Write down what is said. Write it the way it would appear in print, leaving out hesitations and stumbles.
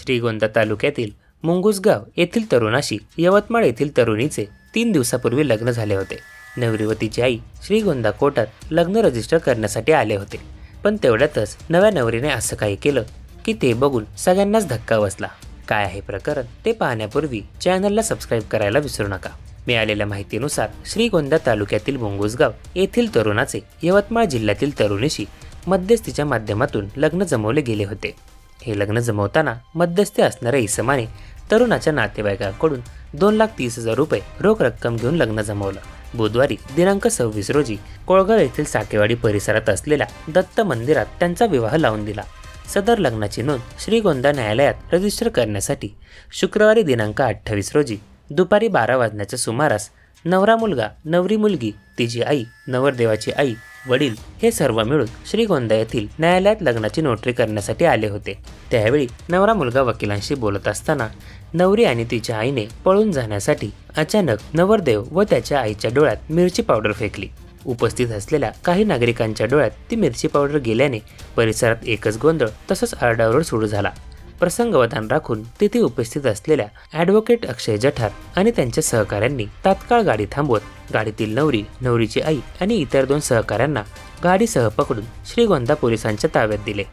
श्रीगोंदा तालुक्यातील मुंगुसगाव येथील तरुणाशी यवतमाळ येथील तरुणीचे 3 दिवसापूर्वी लग्न झाले होते। नवरी व तिची आई श्रीगोंदा कोर्टात लग्न रजिस्टर करण्यासाठी आले होते, पण तेवढ्यातच नव्या नवरीने असं काही केलं की ते बघून सगळ्यांनाच धक्का बसला। काय आहे प्रकरण ते पाहण्यापूर्वी चॅनलला सबस्क्राईब करायला विसरू नका। मिळालेल्या माहितीनुसार श्रीगोंदा तालुक्यातील मुंगुसगाव येथील तरुणाचे यवतमाळ जिल्ह्यातील तरुणीशी मध्यस्थीच्या माध्यमातून लग्न जमवले गेले होते। हे लग्न जमवताना मध्यस्थी असणाऱ्या इसमाने तरुणाच्या नातेवाईकांकडून 2,30,000 रुपये रोख रक्कम घेऊन लग्न जमवलं। बुधवारी दिनांक 26 रोजी कोळगाव येथील साकेवाडी परिसरात असलेल्या दत्त मंदिरात त्यांचा विवाह लावून दिला। सदर लग्नाची नोंद श्रीगोंदा न्यायालयात रजिस्टर करण्यासाठी शुक्रवारी दिनांक 28 रोजी दुपारी 12 वाजण्याच्या सुमारास नवरा मुलगा, नवरी मुलगी, तिची आई, नवरदेवाची आई, वडील हे सर्व मिळून श्रीगोंदा येथील न्यायालयात लग्नाची नोटरी करण्यासाठी आले होते। त्यावेळी नवरा मुलगा वकिलांशी बोलत असताना नवरी आणि तिच्या आईने पळून जाण्यासाठी अचानक नवरदेव व त्याच्या आईच्या डोळ्यात मिरची पावडर फेकली। उपस्थित असलेल्या काही नागरिकांच्या डोळ्यात ती मिरची पावडर गेल्याने परिसरात एकच गोंधळ तसंच आरडाओरड सुरू झाला। प्रसंगवधान राखून तिथे उपस्थित असलेल्या ॲडव्होकेट अक्षय जठार आणि त्यांच्या सहकाऱ्यांनी तात्काळ गाडी थांबवत गाडीतील नवरी, नवरीची आई आणि इतर 2 सहकाऱ्यांना गाडीसह पकडून श्रीगोंदा पोलिसांच्या ताब्यात दिले।